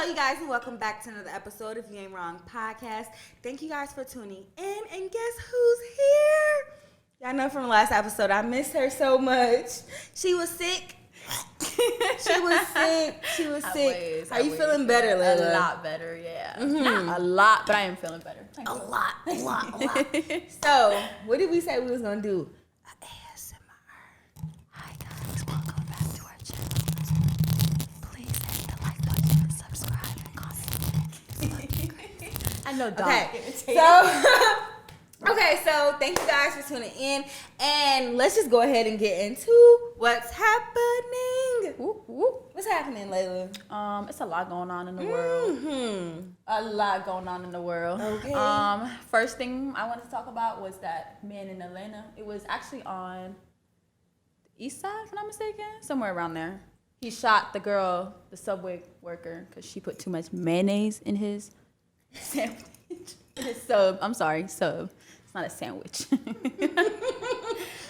Hello, you guys, and welcome back to another episode of You Ain't Wrong podcast. Thank you guys for tuning in, and guess who's here? Y'all know from the last episode, I missed her so much. She was sick. She was sick. Are you feeling better, Leah? A lot better, yeah. Not a lot, but I am feeling better. A lot. So, what did we say we was going to do? ASMR. Hi, guys. Welcome back to our channel. Please hit the like button, subscribe, and comment. I know, dog. Okay, so thank you guys for tuning in, and let's just go ahead and get into what's happening. What's happening, Layla? It's a lot going on in the world. A lot going on in the world. Okay. First thing I wanted to talk about was that man in Atlanta. It was actually on the east side, if I'm not mistaken, somewhere around there. He shot the girl, the Subway worker, because she put too much mayonnaise in his sandwich. In his sub. I'm sorry, sub. It's not a sandwich.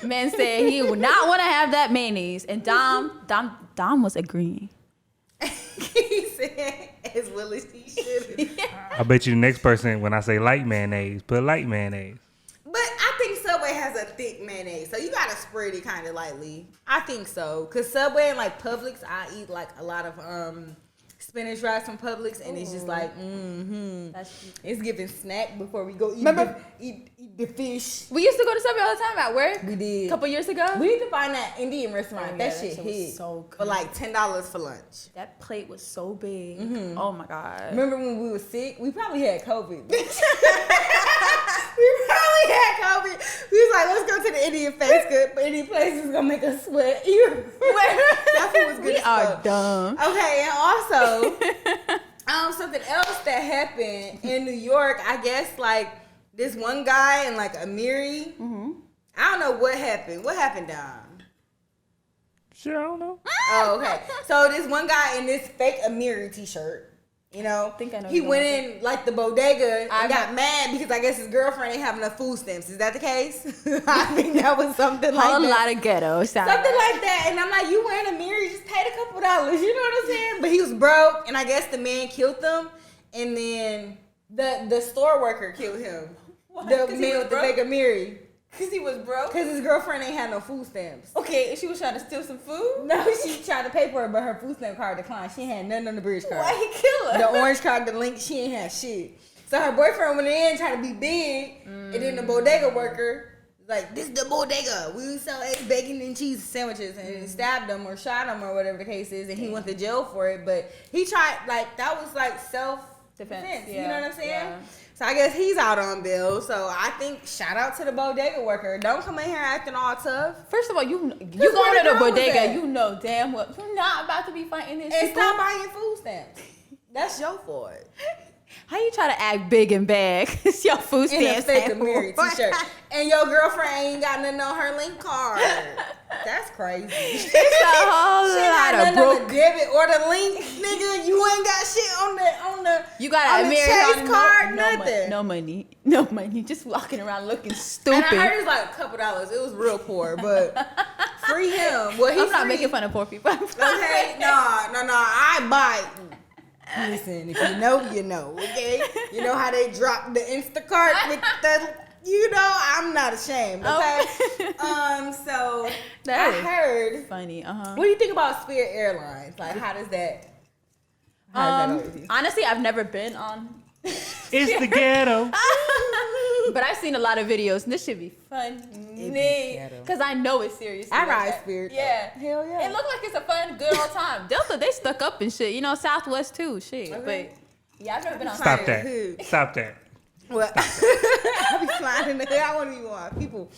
Man said he would not want to have that mayonnaise, and Dom was agreeing. He said, as well as he should. I bet you the next person, when I say light mayonnaise, put light mayonnaise. But I think Subway has a thick mayonnaise, so you gotta spread it kind of lightly. I think so, cause Subway and like Publix, I eat like a lot of spinach wraps from Publix, and it's just like, it's giving snack before we go eat the fish. We used to go to Subway all the time at work. We did. A couple years ago. We need to find that Indian restaurant. Oh, that yeah, shit was hit so good. for like $10 for lunch. That plate was so big. Oh my God. Remember when we were sick? We probably had COVID. We probably had COVID. We was like, let's go to the Indian fast food, but any place is gonna make us sweat. That food was good. We are dumb. Okay, and also, something else that happened in New York, I guess, like, this one guy and, like, Amiri, I don't know what happened. What happened, Dom? Shit, I don't know. Oh, okay. So, this one guy in this fake Amiri t-shirt, you know, he went in, like, the bodega and got mad because I guess his girlfriend ain't have enough food stamps. Is that the case? I think that was something like that. A lot of ghetto. Something like that. And I'm like, you wearing a mirror, you just paid a couple dollars. You know what I'm saying? But he was broke, and I guess the man killed them. And then the store worker killed him. What? The man with the fake Amiri. Because he was broke? Because his girlfriend ain't had no food stamps. Okay, she was trying to steal some food? No, she tried to pay for it, but her food stamp card declined. She had nothing on the bridge card. Why he kill her? The orange card, the link, she ain't have shit. So her boyfriend went in trying to be big, and then the bodega worker was like, this is the bodega. We sell eggs, bacon, and cheese sandwiches, and stabbed him or shot him or whatever the case is, and he went to jail for it. But he tried, like, that was like self-defense. Yeah. You know what I'm saying? Yeah. So I guess he's out on bail. So I think shout out to the bodega worker. Don't come in here acting all tough. First of all, you going to the girl was bodega, at? you know damn well you're not about to be fighting this. And stop buying food stamps. That's your fault. How you try to act big and bad? Cause your food stamps In a fake Amiri t-shirt. And your girlfriend ain't got nothing on her link card. That's crazy. It's a whole lot of broke. On the debit or the link, nigga. You ain't got shit on the You got a Chase card, nothing. No money. Just walking around looking stupid. And I heard it was like a couple dollars. It was real poor, but free him. Well, I'm not making fun of poor people. Okay, no. I buy. Listen, if you know, you know. Okay, you know how they drop the Instacart with the. You know, I'm not ashamed. Okay. So I heard. Funny. What do you think about Spirit Airlines? Like, how does that go with you? Honestly, I've never been on. It's the ghetto. But I've seen a lot of videos, and this should be funny. Because I know it's serious. I ride Spirit. Yeah. Hell yeah. It looked like it's a fun, good old time. Delta, they stuck up and shit. You know, Southwest too. Shit. Okay. But yeah, I've never been on. Stop that. What? I be flying in the hood. I want to be one people.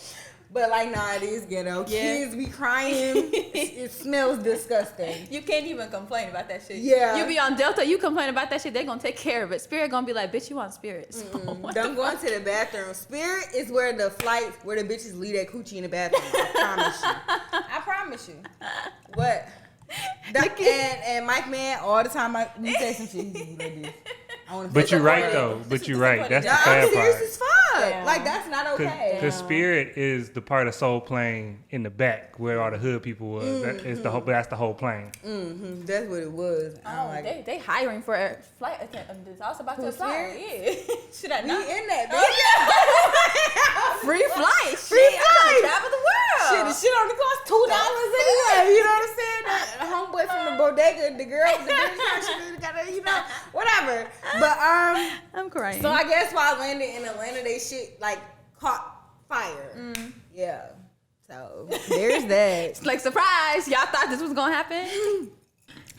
But like, nah, it is ghetto. Yeah. Kids be crying. It smells disgusting. You can't even complain about that shit. Yeah. You be on Delta, you complain about that shit, they gonna take care of it. Spirit gonna be like, bitch, you on Spirit. So Don't go into the bathroom. Spirit is where the bitches leave that coochie in the bathroom. I promise you. What? And Mike Man, all the time we say some shit. He like this. But you're right though. But you're right. That's the I'm sad serious part. as fuck. up. Damn. Like, that's not okay. Because Spirit is the part of Soul plane in the back where all the hood people was. That's the whole plane. Mm-hmm. That's what it was. Oh, Like, they hiring for a flight attendants. I was about to apply. Yeah. Should I we not? in that, Oh, bitch. Free flight. Free Shit, I'm flight. gonna travel the world. Shit, the shit only cost $2 anyway. You know what I'm saying? The homeboy from the bodega, the girl, the bitch, she gotta, you know, whatever. But I'm crying. so I guess while I landed in Atlanta, they shit like caught fire. Yeah. So there's that. It's like, surprise. Y'all thought this was gonna happen?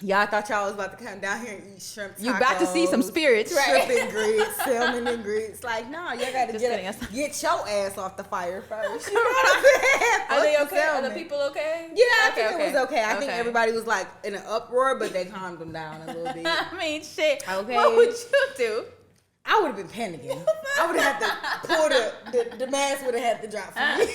Y'all thought y'all was about to come down here and eat shrimp tacos. You about to see some spirits, right? Shrimp and grits, salmon and grits. Like, nah, y'all gotta Just get your ass off the fire first. You know what I'm saying? Are they Fuck the okay? Are the salmon. people okay? Yeah, I think it was okay. I think Okay. everybody was like in an uproar, but they calmed them down a little bit. I mean, shit. Okay. What would you do? I would have been panicking. I would have had to pull the mask would have had to drop for me.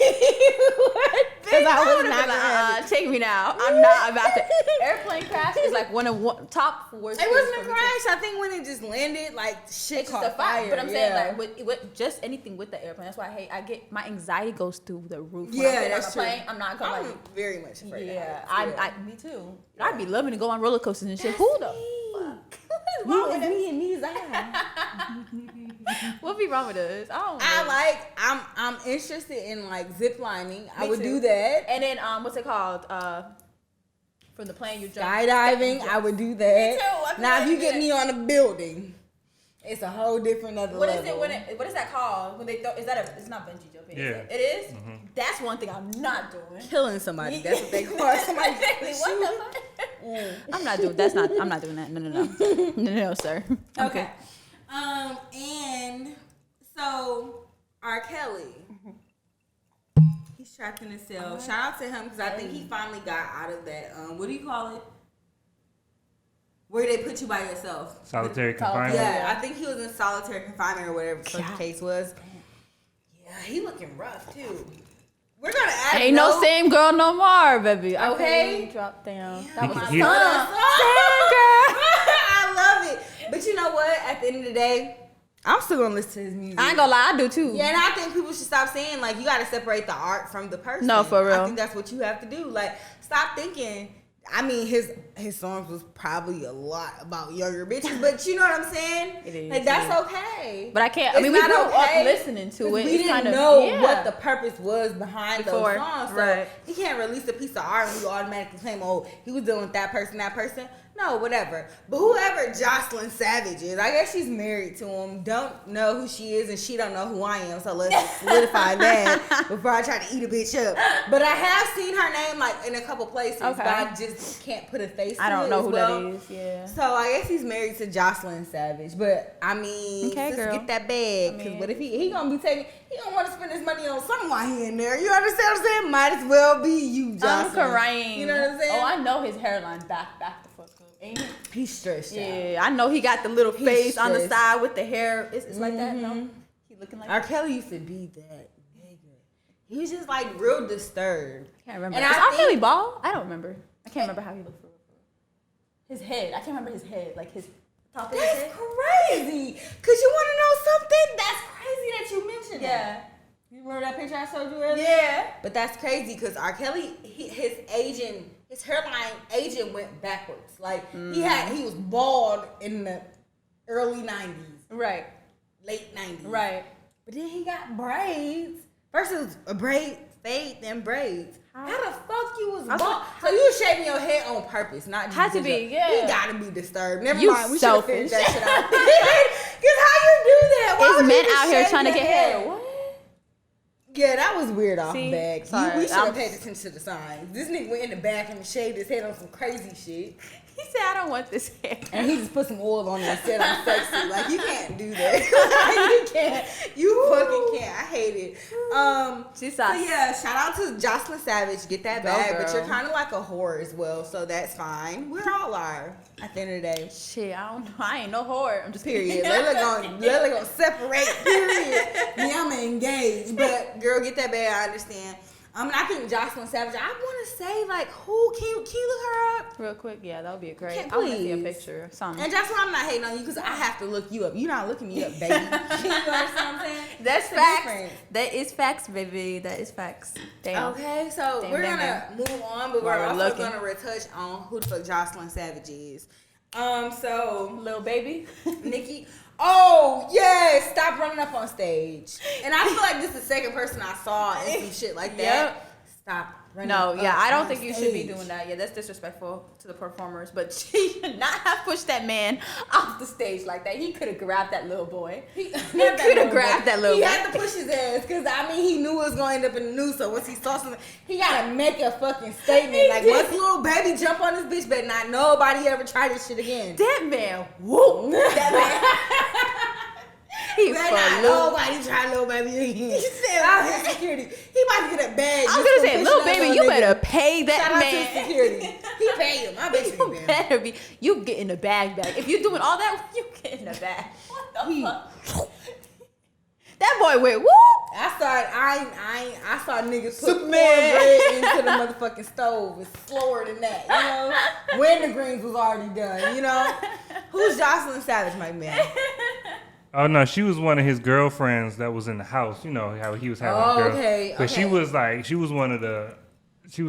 Because I was not gonna have it. Take me now. I'm not about to. Airplane crash is like one of top worst. It wasn't a things for me crash. I think when it just landed, like shit It's caught just a fire. fire. But I'm saying yeah. like with just anything with the airplane. That's why I get my anxiety goes through the roof. When Yeah, I'm getting that's on a true. plane, I'm not gonna I'm like. very much afraid. Yeah, of heights. me too. I'd be loving to go on roller coasters and shit. Who the fuck? What is wrong with us? Me and these eyes. What be wrong with us? I don't know. I'm interested in like zip lining. I Me would too. do that. And then what's it called? From the plane you jump. Skydiving, I would do that. Me too. I could Now if do you get that. me on a building, it's a whole different other What is level. it? What is that called? When they throw? Is that a? It's not bungee jumping. Yeah. Is it? It is? That's one thing I'm not doing. Killing somebody. That's what they call somebody. Exactly. What the fuck? I'm not doing. That's not. I'm not doing that. No, sir. Okay. And so R. Kelly, he's trapped in a cell. Shout out to him because I think he finally got out of that. What do you call it? Where they put you by yourself. Solitary confinement. Yeah, I think he was in solitary confinement or whatever the fuck the case was. Yeah, he looking rough too. We're gonna add Ain't no same girl no more, baby. Okay. Drop down. Yeah, That was my my He- son. Same girl. I love it. But you know what? At the end of the day, I'm still gonna listen to his music. I ain't gonna lie, I do too. Yeah, and I think people should stop saying like you gotta separate the art from the person. No, for real. I think that's what you have to do. Like, stop thinking. I mean, his songs was probably a lot about younger bitches, but you know what I'm saying? It is, Like, that's okay. But I can't. It's I mean, we not grew okay, up listening to it. We It's didn't kind of, know yeah. what the purpose was behind Before, those songs. So right. you can't release a piece of art and you automatically claim, oh, he was dealing with that person. No, whatever. But whoever Jocelyn Savage is, I guess she's married to him. Don't know who she is, and she don't know who I am. So let's solidify that before I try to eat a bitch up. But I have seen her name like in a couple places, Okay. but I just can't put a face to it. I don't know as who well. that is. Yeah. So I guess he's married to Jocelyn Savage, but I mean, Okay, just girl. get that bag. Cause I mean- what if he gonna be taking? He gonna want to spend his money on something while he in there. You understand what I'm saying? Might as well be you, I'm Jocelyn. crying. You know what I'm saying? Oh, I know his hairline back the fuck up. Ain't it? He's stressed out. Yeah, I know he got the little He's face on the stressed. side with the hair. It's like that, no? He looking like R. Kelly used to be that nigga. He was just like real disturbed. I can't remember. And Is I R. think- Kelly bald? I don't remember. I can't remember how he looked for real. His head. I can't remember his head. Like his top of his That's head. crazy. Cause you want to know something? That's crazy that you mentioned that. Yeah. You remember that picture I showed you earlier? Yeah. But that's crazy because R. Kelly, his hairline aging went backwards. Like he was bald in the early 90s, Right. late 90s. Right. But then he got braids. First it was a braid, fade, then braids. How the fuck you was bald? So you was shaving your head on purpose, not just Had to because be, you- yeah. You gotta be disturbed. Never You mind. We should have selfish. finished that shit out. Because how you do that? Why It's would you men just out here shave trying to your get head? hair. What? Yeah, that was weird off See? back. Sorry, We should I'm- have paid attention to the signs. This nigga went in the back and shaved his head on some crazy shit. He said, I don't want this hair. And he just put some oil on it and said I'm sexy. Like, you can't do that. You can't. You fucking can't. I hate it. She's So yeah, shout out to Jocelyn Savage. Get that Go, bag. But girl. you're kind of like a whore as well, so that's fine. We all are at the end of the day. Shit, I don't know. I ain't no whore. I'm just Period. Layla gonna separate. Period. Me, I'm engaged. But girl, get that bag. I understand. I think Jocelyn Savage. I want to say like, who can you look her up Real quick, yeah, that would be great. Can't I want to see a please. picture or something. And that's why I'm not hating on you because I have to look you up. You're not looking me up, baby. You understand what I'm saying? That's the facts. difference. That is facts, baby. That is facts. Damn. Okay, so Damn, we're damn, gonna move on, but While we're we're also looking. gonna retouch on who the fuck Jocelyn Savage is. So Little baby. Nikki. Oh yes, stop running up on stage. And I feel like this is the second person I saw and some shit like that. Yep. Stop running. No, up yeah, I don't on think you should be stage. doing that. Yeah, that's disrespectful to the performers. But she should not have pushed that man off the stage like that. He could have grabbed that little boy. He could have grabbed that little He boy. had to push his ass because I mean he knew it was going to end up in the news. So once he saw something, he gotta make a fucking statement. Like once little baby jump on this bitch, but not nobody ever try this shit again. That man, whoop. That man. He Better not flew. nobody try little baby again. He said, out his security. He about to get a bag. I was gonna say, little baby, you better pay that Shout out man. to security. He paid him. I bet you You he paid him. better be. You get in the bag. If you're doing all that, you get in the bag. What the fuck? That boy went whoop. I saw niggas put Superman. cornbread into the motherfucking stove. It's slower than that, you know? When the greens was already done, you know? Who's Jocelyn Savage, my man? Oh no, she was one of his girlfriends that was in the house. You know how he was having a girl. Okay, But she was like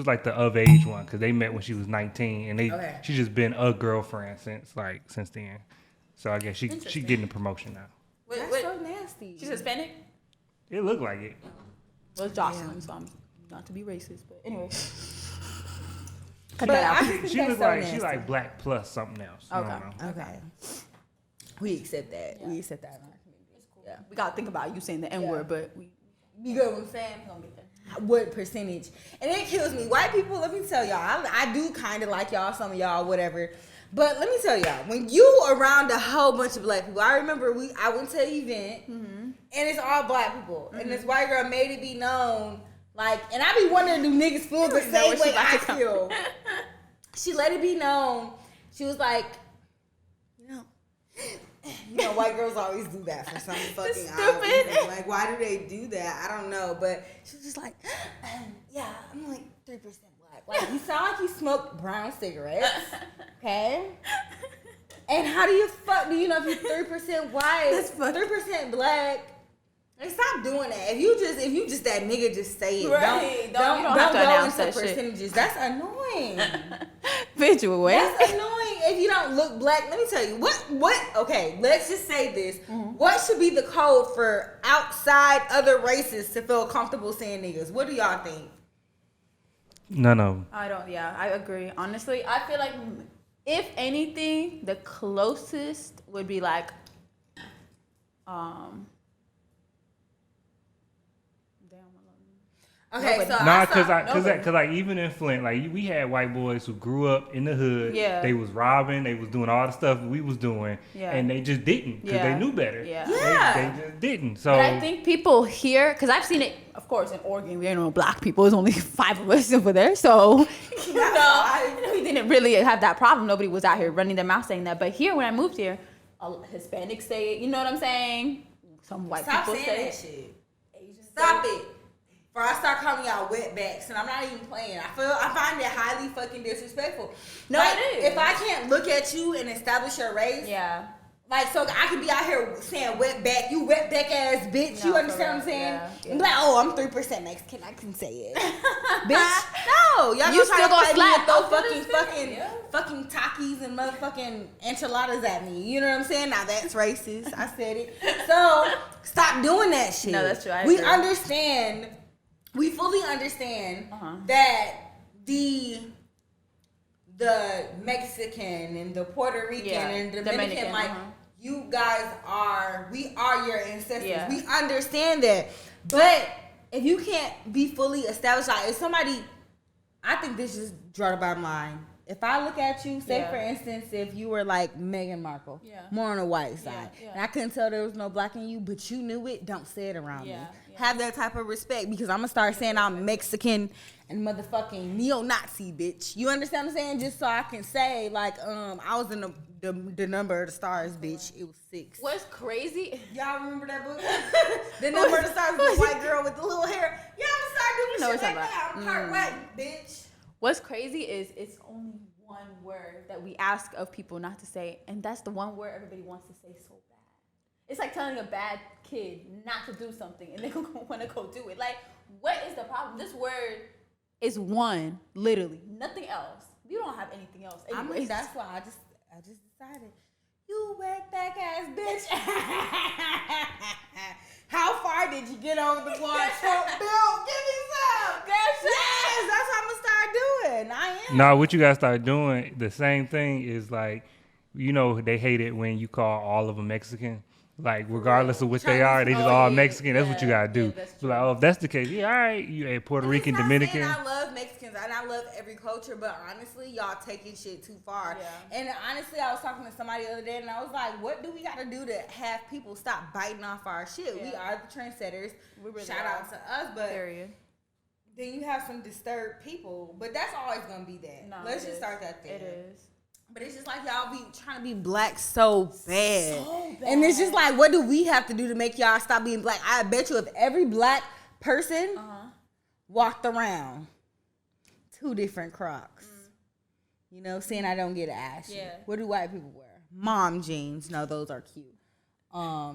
like the of age one because they met when she was 19, and she just been a girlfriend since then. So I guess she getting a promotion now. That's so nasty. She's Hispanic? It looked like it. Well, it's Jocelyn, so I'm not to be racist, but anyway. Cut But that out. I just think She that's was so like nasty. she like black plus something else. I Okay. don't know. Okay. We accept that. Yeah. We accept that in our community. Yeah, we gotta think about you saying the N word, but we You get what I'm saying? gonna get there. What percentage? And it kills me. White people, let me tell y'all, I do kind of like y'all, some of y'all, whatever. But let me tell y'all, when you around a whole bunch of black people, I remember I went to an event, and it's all black people. And this white girl made it be known, like, and I be wondering, do niggas feel the know same where she way about to I come. feel? She let it be known. She was like, you know, white girls always do that for some fucking odd reason. Like, why do they do that? I don't know. But she was just like, yeah, I'm like 3% black. Like, you sound like you smoke brown cigarettes, okay? And how do you know if you're 3% white, That's funny. 3% black? Like, stop doing that. If you just that nigga, just say it. Right. Don't You don't have to go announce into that shit. percentages. That's annoying. Visual way. That's annoying if you don't look black. Let me tell you what okay, let's just say this. What should be the code for outside other races to feel comfortable saying niggas? What do y'all think? No. I agree. Honestly, I feel like if anything, the closest would be like Okay, Nobody. so Nah, nobody. cause like even in Flint, like we had white boys who grew up in the hood. Yeah. They was robbing, they was doing all the stuff we was doing, Yeah. and they just didn't because Yeah. they knew better. Yeah. They just didn't. So But I think people here, because I've seen it, of course, in Oregon, we ain't no black people. There's only 5 of us over there. So, we didn't really have that problem. Nobody was out here running their mouth saying that. But here, when I moved here, Hispanics say it. You know what I'm saying? Some white Stop people saying say that it. shit. Asians Stop say it. Before I start calling y'all wetbacks, and I'm not even playing. I find it highly fucking disrespectful. No, like, it is. If I can't look at you and establish your race, Yeah. like, so I could be out here saying wetback, you wetback ass bitch. No, you understand for what I'm real. saying? Yeah. And be like, oh, I'm 3% Mexican. I can say it. Bitch, no. Y'all You gonna try still to gonna fight me slap. and throw I'll do the same, fucking Takis and motherfucking enchiladas at me. You know what I'm saying? Now that's racist. I said it. So stop doing that shit. No, that's true. I We agree. understand. We fully understand that the Mexican and the Puerto Rican and Dominican, like, you guys we are your ancestors. Yeah. We understand that. But if you can't be fully established, like, if somebody, I think this just draw the bottom line. If I look at you, say for instance, if you were like Meghan Markle, more on the white side, and I couldn't tell there was no black in you, but you knew it, don't say it around me. Have that type of respect, because I'm gonna start saying I'm Mexican and motherfucking neo-Nazi, bitch. You understand what I'm saying? Just so I can say, like, I was in the number of the stars, bitch. It was 6. What's crazy? Y'all remember that book? The number of the stars was the white girl with the little hair. Y'all start doing know shit what like I'm that. I'm part white, bitch. What's crazy is it's only one word that we ask of people not to say, and that's the one word everybody wants to say so bad. It's like telling a bad kid not to do something, and they want to go do it. Like, what is the problem? This word is one, literally, nothing else. We don't have anything else. I mean, that's why I just decided. You wetback ass bitch. How far did you get over the wall? Trump Bill, give me some. Yes, that's what I'm gonna start doing. I am. No, what you gotta start doing, the same thing is like, you know, they hate it when you call all of them Mexican. Like, regardless of what they are, they just all Mexican. That's what you gotta do. Like, oh, if that's the case, yeah, all right, you a Puerto Rican, Dominican. I love Mexicans and I love every culture, but honestly, y'all taking shit too far. Yeah. And honestly, I was talking to somebody the other day, and I was like, what do we gotta do to have people stop biting off our shit? Yeah. We are the trendsetters. Really Shout out to us, but then you have some disturbed people. But that's always gonna be that. No, let's just start that there. It is. But it's just like y'all be trying to be black so bad. And it's just like, what do we have to do to make y'all stop being black? I bet you if every black person walked around 2 different Crocs, you know, saying I don't get ass. Yeah. What do white people wear? Mom jeans. No, those are cute. I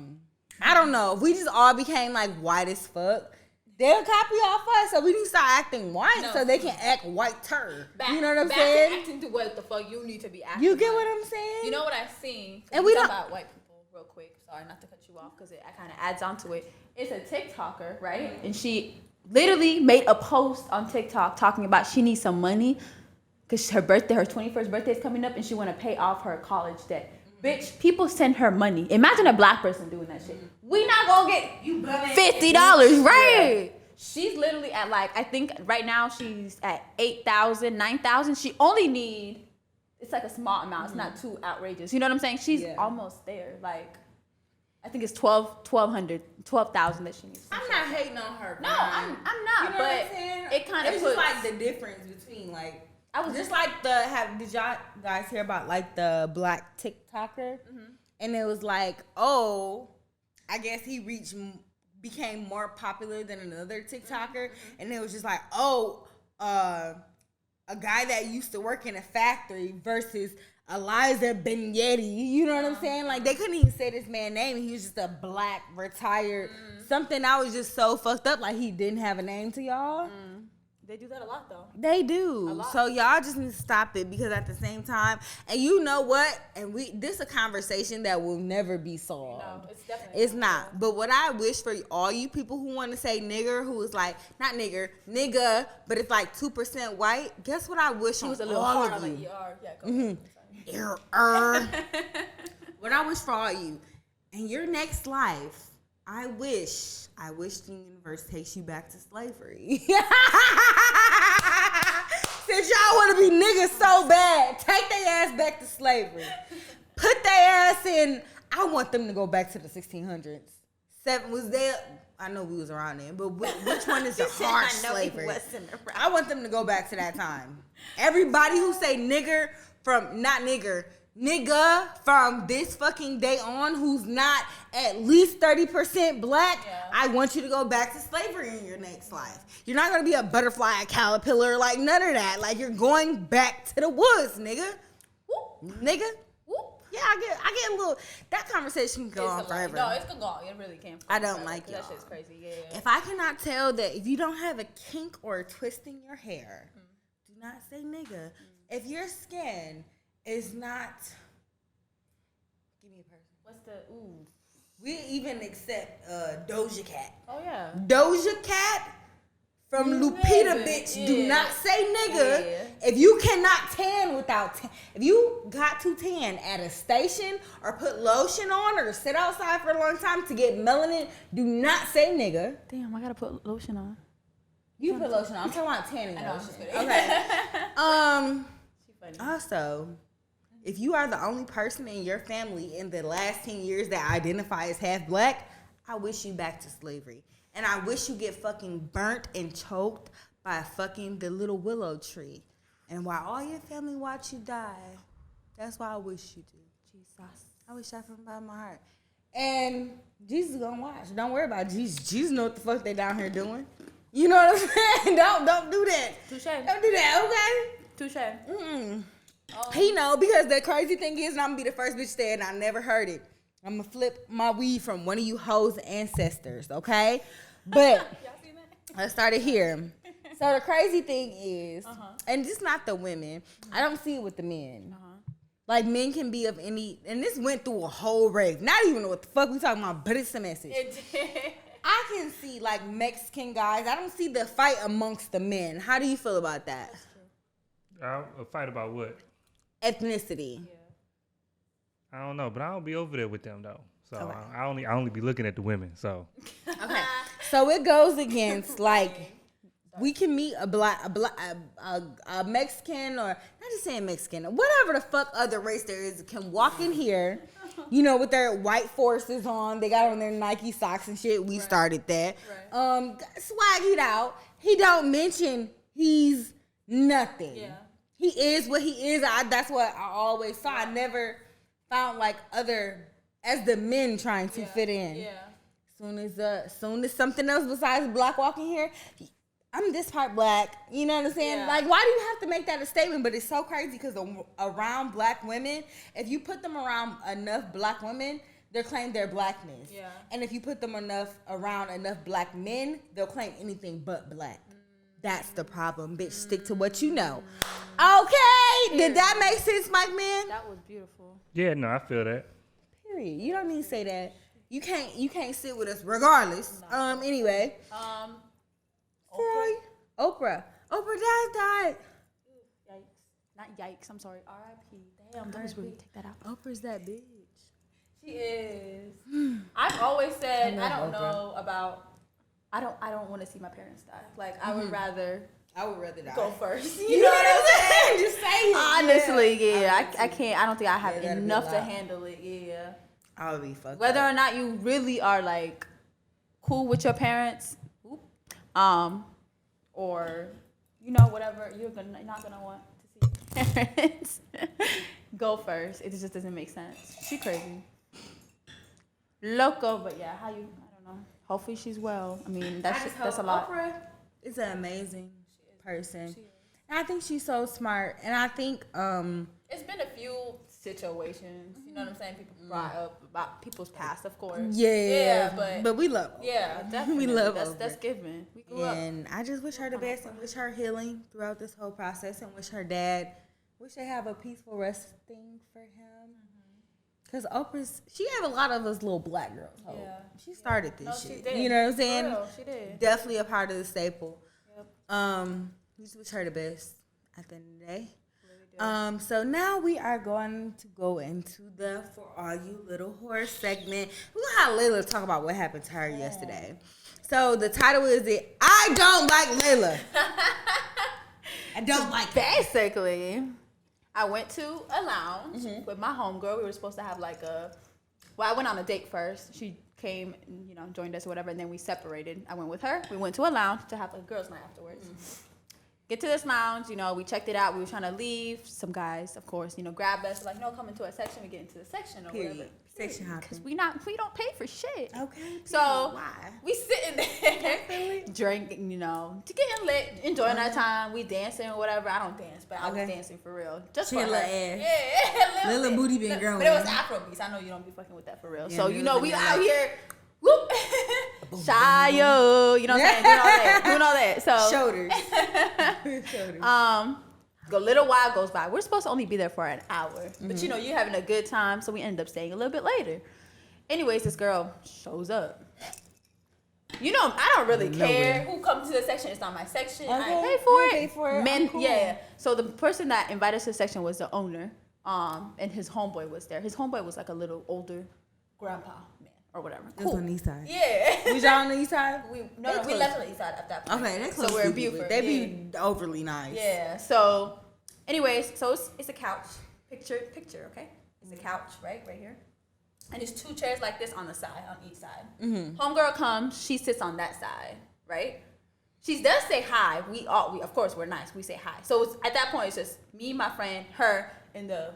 don't know. If we just all became like white as fuck, they'll copy off us, so we need to start acting white so they can act whiter. You know what I'm saying? To acting to what the fuck you need to be acting. You get what I'm saying? You know what I've seen? And we talk about white people real quick. Sorry, not to cut you off because it kind of adds on to it. It's a TikToker, right? And she literally made a post on TikTok talking about she needs some money because her 21st birthday is coming up and she want to pay off her college debt. Bitch, people send her money. Imagine a black person doing that shit. We not gonna get $50, right? She's literally at like, I think right now she's at 8,000, 9,000. She only need, it's like a small amount. It's not too outrageous. You know what I'm saying? She's almost there. Like, I think it's 12,000 that she needs. I'm not hating on her. No, I'm not. You know but it kind of puts. It's just like the difference between like, I was just like did y'all guys hear about like the black TikToker? And it was like, oh, I guess he became more popular than another TikToker. And it was just like, oh, a guy that used to work in a factory versus Eliza Benetti. You know what I'm saying? Like, they couldn't even say this man's name. He was just a black, retired, something that was just so fucked up. Like, he didn't have a name to y'all. They do that a lot, though. They do. So y'all just need to stop it because at the same time, and you know what? And this is a conversation that will never be solved. No, it's definitely not. But what I wish for all you people who want to say nigger, who is like not nigger, nigga, but it's like 2% white. Guess what? I wish was on a little all hard of you. Like, What I wish for all you in your next life. I wish the universe takes you back to slavery. Since y'all want to be niggas so bad, take their ass back to slavery. Put their ass in. I want them to go back to the 1600s. Was there? I know we was around then, but which one is the harsh slavery? I want them to go back to that time. Everybody who say nigger from not nigger. Nigga from this fucking day on who's not at least 30% black, I want you to go back to slavery in your next life. You're not going to be a butterfly, a caterpillar, like none of that. Like, you're going back to the woods, nigga. Whoop. Nigga. Whoop. Yeah, I get a little, that conversation can go on forever. No, it's going to go on. It really can. I don't like it. That shit's crazy, yeah. If I cannot tell that if you don't have a kink or a twist in your hair, do not say nigga. If your skin is not. Give me a person. What's the We even accept Doja Cat. Oh yeah. Doja Cat from Lupita, bitch. Yeah. Do not say nigga. Yeah. If you cannot tan without if you got to tan at a station or put lotion on or sit outside for a long time to get melanin, do not say nigga. Damn, I gotta put lotion on. You put lotion on. I'm talking about tanning lotion. Okay. Also, if you are the only person in your family in the last 10 years that identify as half black, I wish you back to slavery. And I wish you get fucking burnt and choked by fucking the little willow tree. And while all your family watch you die, that's why I wish you do. Jesus. I wish that from the bottom of my heart. And Jesus is gonna watch. Don't worry about Jesus. Jesus know what the fuck they down here doing. You know what I'm saying? Don't do that. Touche. Don't do that, okay? Touche. He know, because the crazy thing is, and I'm gonna be the first bitch there, and I never heard it. I'm gonna flip my weed from one of you hoes' ancestors, okay? But let's start it here. So the crazy thing is, and just not the women. I don't see it with the men. Like, men can be of any, and this went through a whole rave. Not even know what the fuck we talking about, but it's a message. It did. I can see, like, Mexican guys. I don't see the fight amongst the men. How do you feel about that? A fight about what? Ethnicity. Yeah. I don't know, but I don't be over there with them though. So Okay. I only be looking at the women. So Okay. So it goes against, like, we can meet a Mexican, or not just saying Mexican, whatever the fuck other race there is, can walk in here, you know, with their white forces on. They got on their Nike socks and shit. We started that. Swagged out. He don't mention he's nothing. Yeah. He is what he is. That's what I always saw. I never found, like, other, as the men trying to fit in. Yeah. Soon as something else besides black walking here, I'm this part black. You know what I'm saying? Yeah. Like, why do you have to make that a statement? But it's so crazy because around black women, if you put them around enough black women, they'll claim their blackness. Yeah. And if you put them around enough black men, they'll claim anything but black. That's the problem, bitch. Stick to what you know. Okay. Did that make sense, Mike Man? That was beautiful. yeah, no, I feel that. Period. You don't need to say that. You can't sit with us regardless. Anyway. Oprah. Oprah dad died. Yikes. Not yikes. I'm sorry. R.I.P. Damn, that was rude. Take that out. Oprah's that bitch. She is. I've always said I don't know about. I don't want to see my parents die. Like, I would rather die. go first. You know what I'm saying? Just say it. Honestly, yeah. I can't. I don't think I have enough to handle it. Yeah. I'll be fucked Whether up. or not you really are, like, cool with your parents, or, you know, whatever, you're not gonna want to see your parents go first. It just doesn't make sense. She crazy. Loco, but yeah, I don't know. Hopefully she's well. I mean, that's a lot. Oprah is an amazing person. And I think she's so smart. And I think it's been a few situations, you know what I'm saying? People brought up about people's past, of course. Yeah, but we love Oprah. Yeah, definitely. We love that's given. We grew up. And I just wish her the best and wish her healing throughout this whole process, and wish they have a peaceful resting for him. Because she had a lot of us little black girls. Yeah. She started this shit. She did. You know what I'm saying? For real, she did. Definitely a part of the staple. Yep. We just wish her the best at the end of the day. So now we are going to go into the For All You Little Whores segment. We're going to have Layla talk about what happened to her yesterday. So the title is I Don't Like Layla. I don't like her. Basically, I went to a lounge with my homegirl. We were supposed to have I went on a date first. She came, joined us or whatever, and then we separated. I went with her. We went to a lounge to have a girls' night afterwards. Get to this lounge, we checked it out. We were trying to leave. Some guys, of course, grabbed us. Like, no, come into a section. We get into the section or whatever. Section hopping. Because we don't pay for shit. Okay. So why? We sitting there, drinking, to getting lit, enjoying our time. We dancing or whatever. I don't dance, but I was dancing for real. Just she for her. Ass. Yeah, little booty been growing. But it was Afrobeats. I know you don't be fucking with that for real. Yeah, so we out here. Whoop. Shayo, you know what I'm saying? Doing all that. So shoulders. A little while goes by. We're supposed to only be there for an hour. But you're having a good time, so we ended up staying a little bit later. Anyways, this girl shows up. I don't really care who comes to the section. It's not my section. I pay for it. Men, cool. Yeah. So the person that invited us to the section was the owner. And his homeboy was there. His homeboy was like a little older grandpa man or whatever. Cool. On the east side. Yeah. Was y'all on the east side? We left on the east side at that point. Okay, that's close. So we're in Buford. They be overly nice. Yeah. So, anyways, it's a couch. Picture, okay? It's a couch, right here. And there's two chairs like this on the side, on each side. Homegirl comes, she sits on that side, right? She does say hi. We of course we're nice. We say hi. So at that point it's just me, my friend, her, and the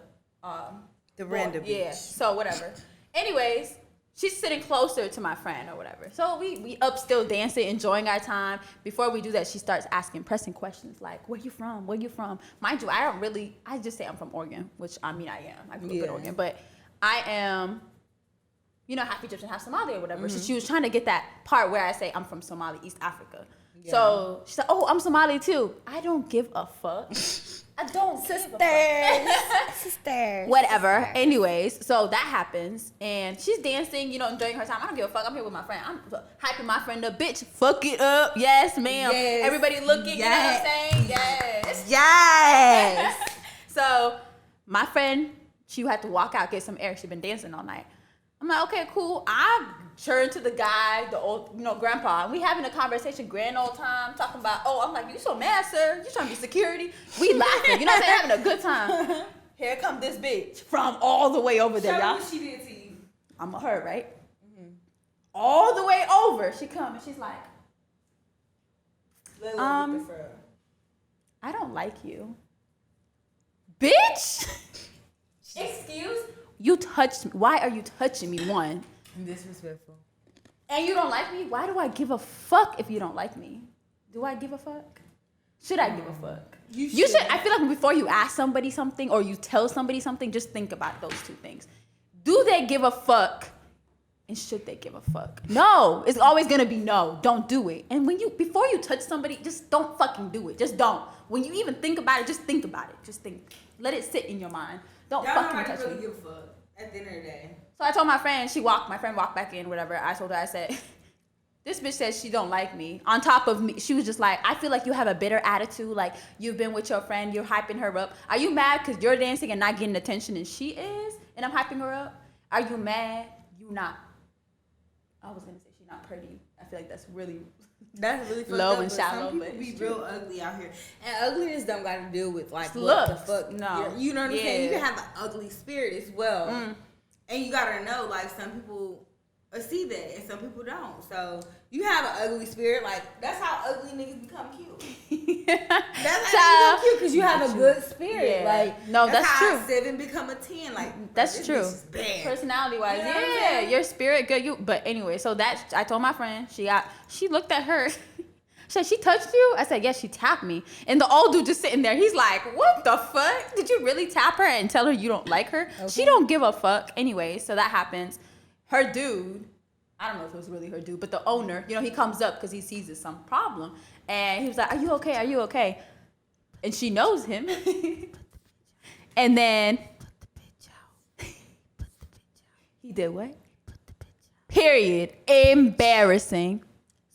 random bitch. Yeah. So whatever. Anyways, she's sitting closer to my friend or whatever. So we up still dancing, enjoying our time. Before we do that, she starts asking pressing questions like, where you from? Where you from? Mind you, I just say I'm from Oregon, which I mean I am. I grew up in Oregon, but I am, half Egyptian, half Somali or whatever. So she was trying to get that part where I say I'm from Somalia, East Africa. Yeah. So she said, oh, I'm Somali too. I don't give a fuck. I don't Sisters. Whatever. Sisters. Anyways, so that happens. And she's dancing, enjoying her time. I don't give a fuck. I'm here with my friend. I'm hyping my friend up. Bitch, fuck it up. Yes, ma'am. Yes. Everybody looking, you know what I'm saying? Yes. Yes. So my friend, she had to walk out, get some air. She'd been dancing all night. I'm like, okay, cool. I turn to the guy, the old, grandpa, and we having a conversation, grand old time, talking about, I'm like, you so mad, sir? You trying to be security? We laughing, what I'm saying? Having a good time. Here come this bitch from all the way over there, y'all. What she did to you. I'm her, right? Mm-hmm. All the way over, she come and she's like, I don't like you. Bitch! Excuse? You touched me. Why are you touching me, one? Disrespectful. And you don't like me? Why do I give a fuck if you don't like me? Do I give a fuck? Should I give a fuck? You should. I feel like before you ask somebody something or you tell somebody something, just think about those two things. Do they give a fuck? And should they give a fuck? No. It's always going to be no. Don't do it. And before you touch somebody, just don't fucking do it. Just don't. When you even think about it, just think about it. Just think. Let it sit in your mind. Don't fucking touch really me. Give a fuck at the end of the day. So I told my friend, my friend walked back in, whatever. I told her, I said, this bitch says she don't like me. On top of me, she was just like, I feel like you have a bitter attitude. Like, you've been with your friend, you're hyping her up. Are you mad because you're dancing and not getting attention and she is? And I'm hyping her up? Are you mad? You not. I was going to say she's not pretty. I feel like that's really low and shallow. Some people be real ugly out here. And ugliness don't got to deal with, like, looks. What the fuck. No. You know what I'm saying? You can have an ugly spirit as well. And you got to know, like, some people see that and some people don't. So you have an ugly spirit. Like, that's how ugly niggas become cute. That's how you become cute because you have a good spirit. Yeah. Like, no, that's true. How a 7 become a 10. Like, that's true. Bad. Personality-wise, your spirit good. But anyway, so I told my friend, she looked at her. She said, she touched you? I said, yes, she tapped me. And the old dude just sitting there, he's like, what the fuck? Did you really tap her and tell her you don't like her? Okay. She don't give a fuck. Anyway, so that happens. Her dude, I don't know if it was really her dude, but the owner, he comes up because he sees there's some problem. And he was like, are you okay? Are you okay? And she knows him. And then, put the bitch out. He did what? Put the bitch out. Period. Embarrassing.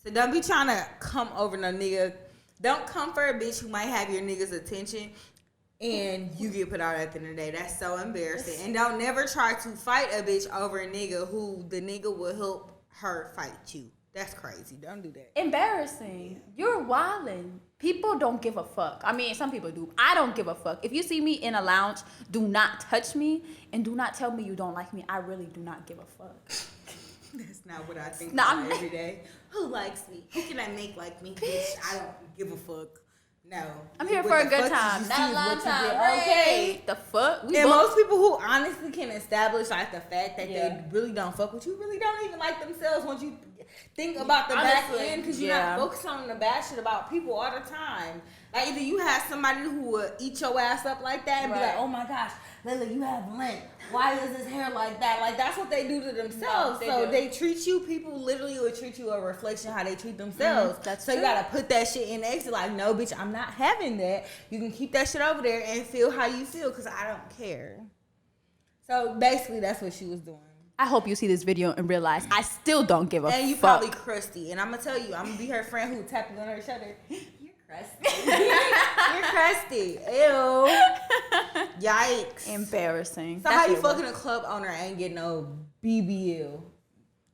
So don't be trying to come over no nigga. Don't come for a bitch who might have your nigga's attention and you get put out at the end of the day. That's so embarrassing. And don't never try to fight a bitch over a nigga who the nigga will help her fight you. That's crazy. Don't do that. Embarrassing. You're wildin'. People don't give a fuck. I mean, some people do. I don't give a fuck. If you see me in a lounge, do not touch me and do not tell me you don't like me. I really do not give a fuck. That's not what I think about every day. Who likes me? Who can I make like me? Bitch, I don't give a fuck. No. I'm here for a good time. Not a long time. Okay. The fuck? Most people who honestly can establish like the fact that they really don't fuck with you really don't even like themselves once you think about the back end because you're not focused on the bad shit about people all the time. Like either you have somebody who will eat your ass up like that and be like, oh my gosh, Layla, you have lint. Why is his hair like that? Like that's what they do to themselves. No, they treat you. People literally will treat you a reflection of how they treat themselves. That's so true. You gotta put that shit in the exit. Like no, bitch, I'm not having that. You can keep that shit over there and feel how you feel because I don't care. So basically, that's what she was doing. I hope you see this video and realize I still don't give a fuck. And you probably crusty. And I'm gonna tell you, I'm gonna be her friend who tapping on her shoulder. Crusty. You're crusty. Ew. Yikes. Embarrassing. So how you fucking a club owner ain't getting no BBL?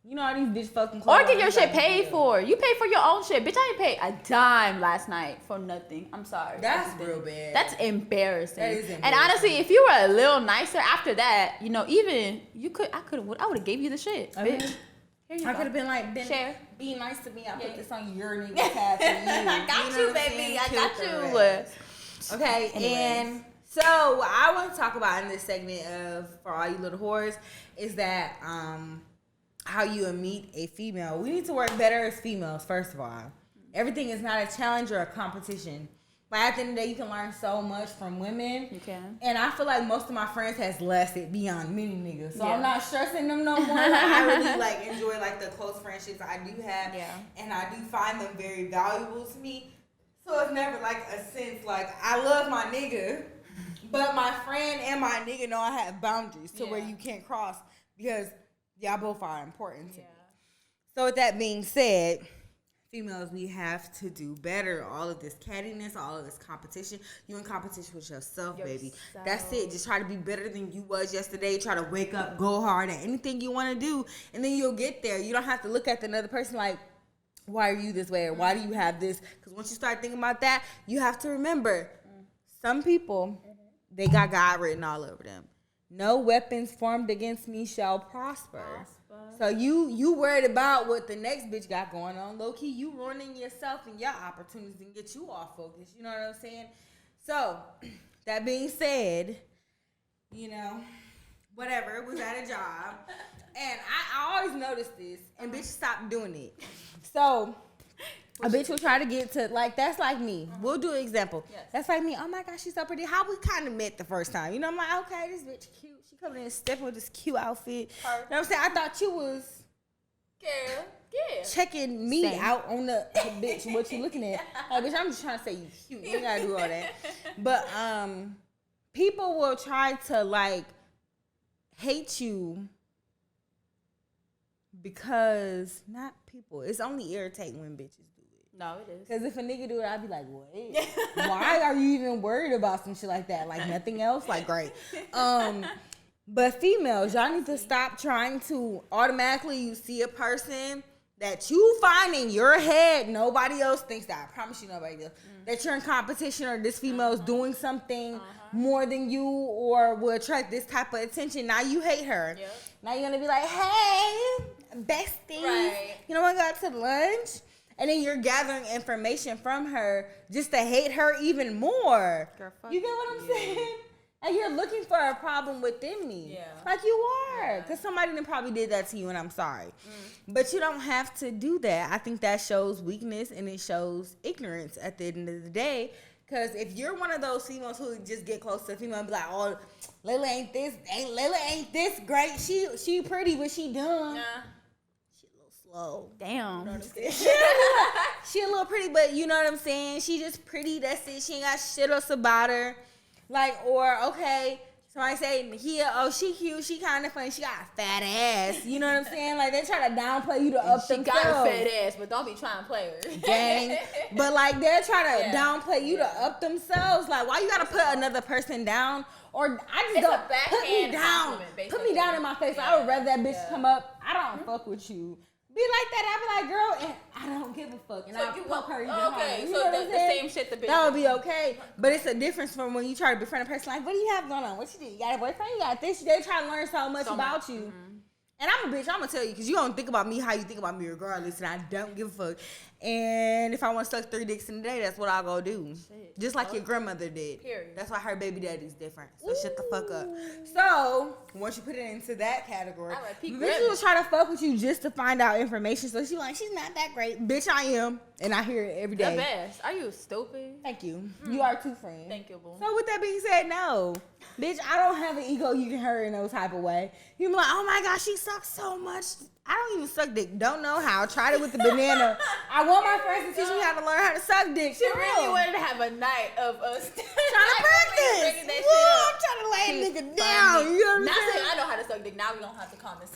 You know how these bitch fucking club or get your shit paid for. You pay for your own shit. Bitch, I ain't paid a dime last night for nothing. I'm sorry. That's real bad. That's embarrassing. That is embarrassing. And honestly, if you were a little nicer after that, even you could I would have gave you the shit. Okay. Bitch. I could have been like, share. Be nice to me. I put this on your nigga tab for you. I got you, baby. I got you. Okay, and so what I want to talk about in this segment of For All You Little Whores is that how you would meet a female. We need to work better as females, first of all. Everything is not a challenge or a competition. But at the end of the day, you can learn so much from women. You can. And I feel like most of my friends has lasted beyond many niggas. So I'm not stressing them no more. Like, I really like enjoy like the close friendships I do have. Yeah. And I do find them very valuable to me. So it's never like a sense like I love my nigga, but my friend and my nigga know I have boundaries to where you can't cross because y'all both are important to me. So with that being said, females, we have to do better. All of this cattiness, all of this competition. You in competition with yourself, baby. That's it. Just try to be better than you was yesterday. Try to wake up, go hard at anything you want to do, and then you'll get there. You don't have to look at the other person like, why are you this way? Or why do you have this? Because once you start thinking about that, you have to remember, some people, they got God written all over them. No weapons formed against me shall prosper. So you worried about what the next bitch got going on. Low key, you ruining yourself and your opportunities and get you off focus. You know what I'm saying? So, that being said, you know, whatever, was at a job. And I always noticed this, and bitches stopped doing it. So, a bitch will try to get to, like, that's like me. We'll do an example. Yes. That's like me. Oh, my gosh, she's so pretty. How we kind of met the first time. You know, I'm like, okay, this bitch cute. She coming in stepping with this cute outfit. You know what I'm saying? I thought you was checking me out on the bitch, what you looking at. Like, bitch, I'm just trying to say you cute. You ain't got to do all that. But people will try to, like, hate you because, not people. It's only irritating when bitches do it. No, it is. Because if a nigga do it, I'd be like, what? Why are you even worried about some shit like that? Like, nothing else? Like, great. But females, y'all need to stop trying to automatically, you see a person that you find in your head, nobody else thinks that. I promise you nobody does. That you're in competition or this female is doing something more than you or will attract this type of attention. Now you hate her. Yep. Now you're going to be like, hey, bestie. Right. You know what, go out to lunch? And then you're gathering information from her just to hate her even more. Girl, you get what I'm saying? And you're looking for a problem within me. Yeah. Like you are. Because somebody then probably did that to you and I'm sorry. But you don't have to do that. I think that shows weakness and it shows ignorance at the end of the day. Because if you're one of those females who just get close to a female and be like, oh, Layla ain't this great. She pretty, but she dumb. Yeah. She a little slow. Damn. You know what I'm saying? She a little pretty, but you know what I'm saying? She just pretty, that's it. She ain't got shit else about her. Like, or, okay, somebody say, Nakia, oh, she cute, she kind of funny, she got a fat ass. You know what I'm saying? Like, they try to downplay you to up themselves. She got a fat ass, but don't be trying to play her. Gang. But, like, they're trying to downplay you to up themselves. Like, why you got to put another person down? Or I just don't, put me down. Put me down in my face. I would rather that bitch come up. I don't fuck with you. Be like that, I'd be like, girl, and I don't give a fuck. And so I'll fuck her even harder. Okay, so the same shit the bitch. That would be okay. But it's a difference from when you try to befriend a person like, what do you have going on? What you do? You got a boyfriend? You got this? They try to learn so much about you. And I'm a bitch, I'm going to tell you, because you don't think about me how you think about me regardless, and I don't give a fuck. And if I want to suck 3 dicks in a day, that's what I'll go do. Shit. Just like your grandmother did. Period. That's why her baby daddy's different. So shut the fuck up. So, once you put it into that category, bitches will try to fuck with you just to find out information. So she's like, she's not that great. Bitch, I am. And I hear it every day. The best. Are you stupid? Thank you. You are too friends. Thank you, boo. So with that being said, no. Bitch, I don't have an ego you can hurt in no type of way. You be like, oh my gosh, she sucks so much. I don't even suck dick. Don't know how. Tried it with the banana. I want my friends to teach me how to learn how to suck dick. She really wanted to have a night of us trying to practice. I'm trying to lay a nigga down. You know what I'm saying? I know how to suck dick. Now we don't have to comment.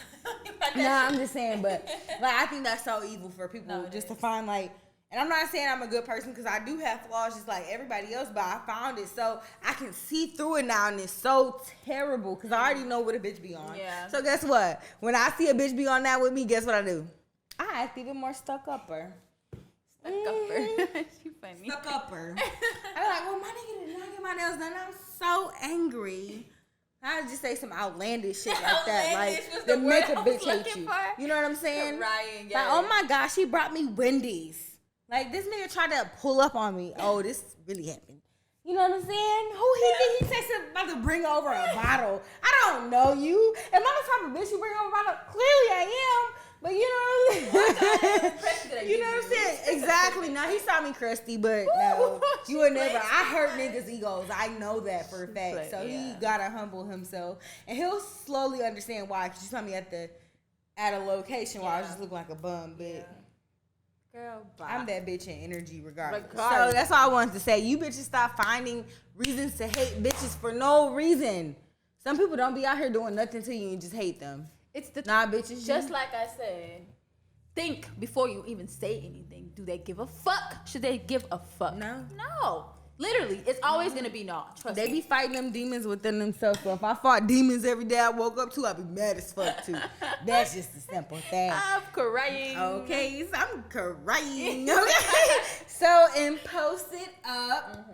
Nah, I'm just saying, but like I think that's so evil for people just to find like. And I'm not saying I'm a good person because I do have flaws just like everybody else, but I found it so I can see through it now and it's so terrible because I already know what a bitch be on. Yeah. So guess what? When I see a bitch be on that with me, guess what I do? I act even more stuck-upper. Stuck-upper. She funny. Stuck-upper. I'm like, well, my nigga did not get my nails done. I'm so angry. I just say some outlandish shit like that, like to make a bitch hate you. You know what I'm saying? Ryan, like, oh my gosh, he brought me Wendy's. Like, this nigga tried to pull up on me. Oh, this really happened. You know what I'm saying? Who he think he said something about to bring over a bottle? I don't know you. Am I the type of bitch you bring over a bottle? Clearly I am. But you know what I'm You know what I'm saying? Exactly. Now he saw me crusty, but no, you would never. I hurt niggas' egos. I know that for a fact. So he gotta humble himself, and he'll slowly understand why. Cause you saw me at a location where I was just looking like a bum, but. Girl, bye. I'm that bitch in energy regardless. So that's all I wanted to say. You bitches stop finding reasons to hate bitches for no reason. Some people don't be out here doing nothing to you and just hate them. It's the bitches. Just like I said, think before you even say anything. Do they give a fuck? Should they give a fuck? No. Literally, it's always gonna be no. Trust me. They be fighting them demons within themselves. So if I fought demons every day I woke up to, I'd be mad as fuck too. That's just a simple thing. I'm crying. Okay, so I'm crying. Okay. So and post it up.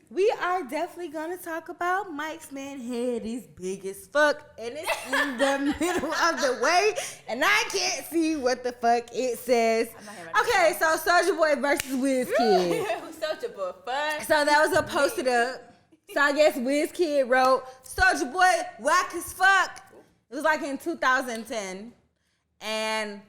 We are definitely gonna talk about Mike's man head is big as fuck, and it's in the middle of the way, and I can't see what the fuck it says. Okay, so Soulja Boy versus Wizkid. Soulja Boy, fuck. So that was a posted up. So I guess Wizkid wrote, Soulja Boy whack as fuck. It was like in 2010, and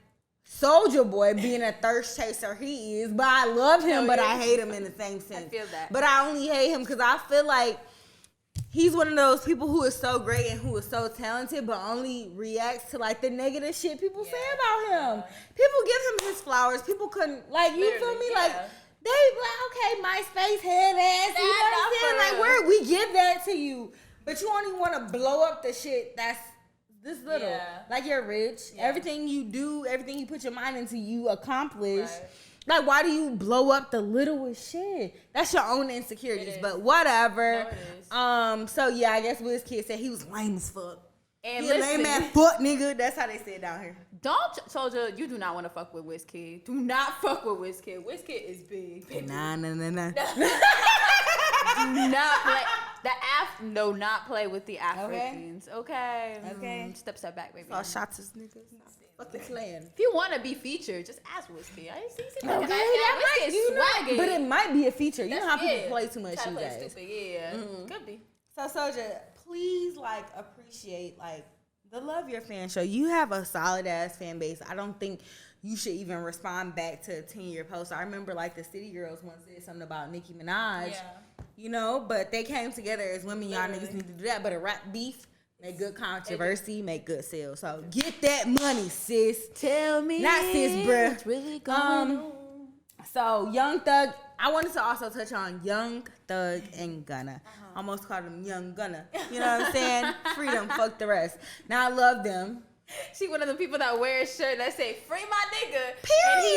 Soulja Boy being a thirst chaser he is, but I love him, but I hate him in the same sense. I feel that. But I only hate him because I feel like he's one of those people who is so great and who is so talented, but only reacts to like the negative shit people say about him. People give him his flowers. People couldn't, like, you feel me? Like, they like, okay, MySpace head ass, you know what I'm saying? Like, where we give that to you, but you only want to blow up the shit that's this little. Like, you're rich. Everything you do, everything you put your mind into, you accomplish. Like, why do you blow up the littlest shit? That's your own insecurities, but whatever. So yeah, I guess Wizkid said he was lame as fuck. And he lame ass fuck nigga. That's how they say it down here. Don't, Soulja, you do not want to fuck with Wizkid. Do not fuck with Wizkid. Wizkid is big. Nah. Do not play. No, not play with the Africans. Okay. Step back, baby. All shots this nigga. Fuck the clan. If you want to be featured, just ask Wizkid. I see but it might be a feature. You know how people play too much these days. Could be. So Soulja, please like appreciate like the Love Your Fan show. You have a solid ass fan base. I don't think you should even respond back to a 10-year post. I remember like the City Girls once said something about Nicki Minaj. You know, but they came together as women. Y'all niggas need to do that. But a rap beef make good controversy, make good sales. So get that money, sis. Tell me, not sis, bruh. What's really going on? So Young Thug. I wanted to also touch on Young Thug and Gunna. Almost called him Young Gunna. You know what I'm saying? Freedom, fuck the rest. Now I love them. She one of the people that wear a shirt that say "Free my nigga." Period. And he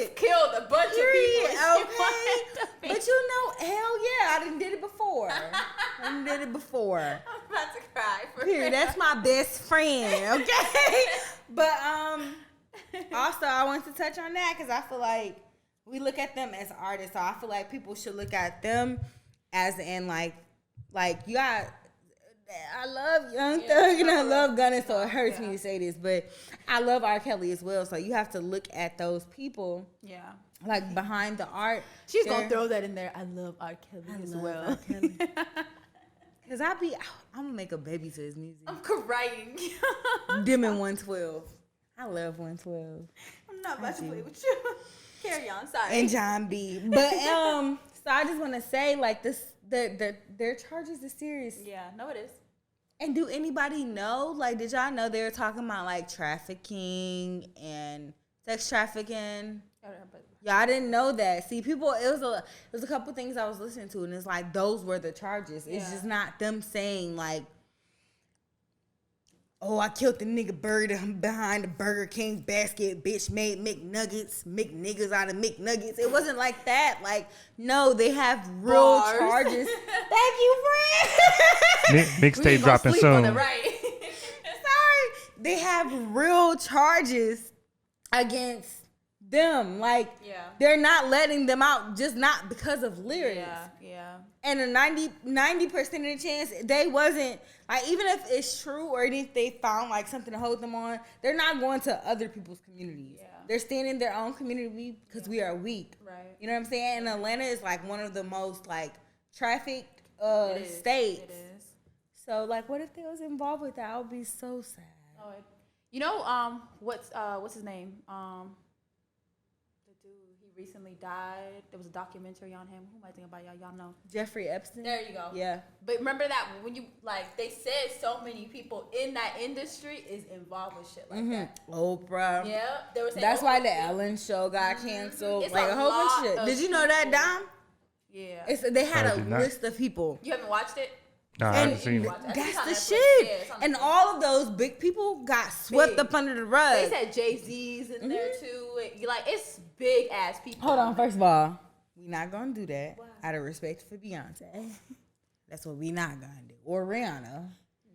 fucking killed a bunch of people. Okay. But you know, hell yeah, I done did it before. I'm about to cry. Period. That's my best friend. Okay. But also I want to touch on that because I feel like we look at them as artists. So I feel like people should look at them as in like you got. I love Young Thug and I love Gunna, so it hurts me to say this, but I love R. Kelly as well. So you have to look at those people, like behind the art. She's gonna throw that in there. I love R. Kelly as well. Cause I'm gonna make a baby to his music. I'm crying. Dim in 112. I love 112. I'm not about to play with you. Carry on, sorry. And John B. But so I just want to say like this. Their charges is serious. Yeah, no, it is. And do anybody know? Like, did y'all know they were talking about like trafficking and sex trafficking? Y'all didn't know that. See, people, it was a couple things I was listening to, and it's like those were the charges. It's just not them saying like, oh, I killed the nigga bird behind the Burger King basket. Bitch made McNuggets out of McNuggets. It wasn't like that. Like, no, they have real charges. Thank you, friend. Mixtape dropping soon. Sorry. They have real charges against them. Like, they're not letting them out just not because of lyrics. Yeah. And a 90% of the chance they wasn't, like, even if it's true or if they found like something to hold them on, they're not going to other people's communities. They're staying in their own community because we are weak. Right. You know what I'm saying? And Atlanta is like one of the most like trafficked states. It is. So like, what if they was involved with that? I would be so sad. Oh, You know, what's his name? The dude, he recently died. There was a documentary on him. Who am I thinking about? Y'all know. Jeffrey Epstein. There you go. Yeah. But remember that when you they said so many people in that industry is involved with shit like that. Oprah. Yeah, they were saying That's why the Ellen show got canceled. It's like a whole bunch of shit. Did you know that, Dom? Yeah. They had a list of people. You haven't watched it? No, I haven't seen it. That's the shit. And all of those big people got swept up under the rug. They said Jay-Z's in there too. Like, it's big ass people. Hold on, first of all, we not gonna do that out of respect for Beyonce. That's what we not gonna do. Or Rihanna.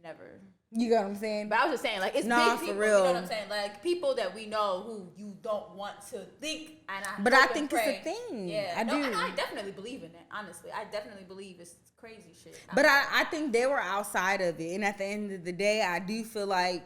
Never. You know what I'm saying? But I was just saying, like, it's big people. For real. You know what I'm saying? Like, people that we know who you don't want to think. And I think it's a thing. Yeah, I do. And I definitely believe in it. Honestly, I definitely believe it's crazy shit. But I think they were outside of it, and at the end of the day, I do feel like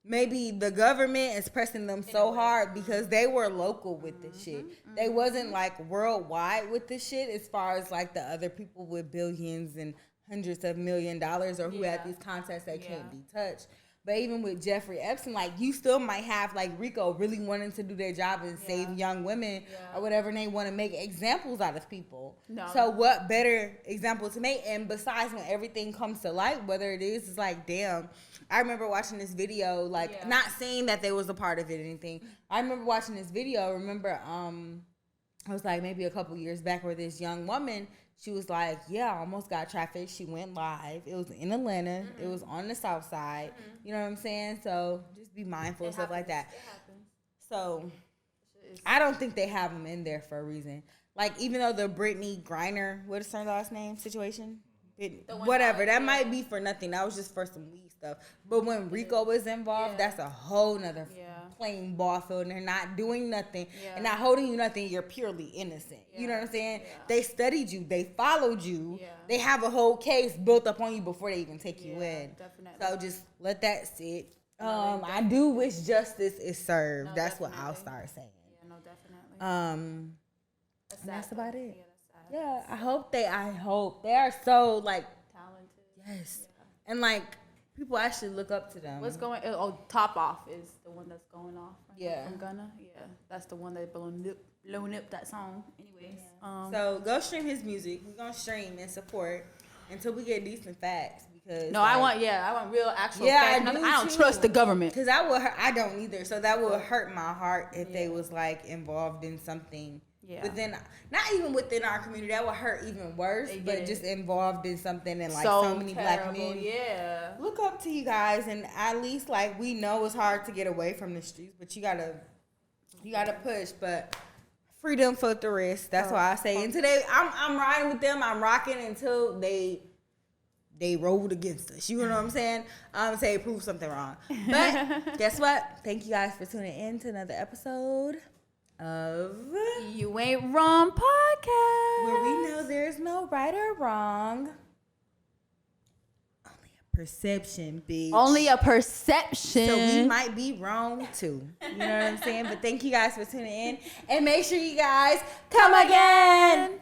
maybe the government is pressing them so hard because they were local with this shit. They wasn't like worldwide with this shit as far as like the other people with billions and hundreds of $1 million or who had these contests that can't be touched. But even with Jeffrey Epstein, like, you still might have, like, Rico really wanting to do their job and save young women or whatever, and they want to make examples out of people. No. So what better example to make? And besides, when everything comes to light, whether it is, it's like, damn. I remember watching this video, like, not saying that they was a part of it or anything. I remember watching this video. Remember, it was, like, maybe a couple years back where this young woman, she was like, I almost got trafficked. She went live. It was in Atlanta. It was on the south side. You know what I'm saying? So just be mindful of stuff like that. It happens. So I don't think they have them in there for a reason. Like, even though the Brittany Griner, what is her last name, situation? Whatever. That might be for nothing. That was just for some weed stuff. But when Rico was involved, that's a whole nother plain ball field. And they're not doing nothing. And not holding you nothing. You're purely innocent. You know what I'm saying? They studied you. They followed you. They have a whole case built up on you before they even take you in. Definitely. So just let that sit. I do wish justice is served. No, that's definitely what I'll start saying. Yeah, no, definitely. That's about it. Yeah, I hope they are so like talented. Yes. Yeah. And like people actually look up to them. What's going Top Off is the one that's going off. Right? From Gunna. Yeah. That's the one that blown up that song. Anyways. Yeah. So go stream his music. We're gonna stream and support until we get decent facts because I want real actual facts. I don't trust the government. Because that would hurt. I don't either. So that would hurt my heart if they was like involved in something. Yeah. Within, not even within our community, that would hurt even worse. But just involved in something and like so many terrible, black men. Yeah. Look up to you guys, and at least like we know it's hard to get away from the streets, but you gotta push. But freedom for the rest. That's why I say. And today I'm riding with them. I'm rocking until they rolled against us. You know what I'm saying? Say prove something wrong. But guess what? Thank you guys for tuning in to another episode of You Ain't Wrong Podcast, where we know there's no right or wrong, only a perception, bitch. Only a perception. So we might be wrong too. You know what I'm saying? But thank you guys for tuning in, and make sure you guys come again.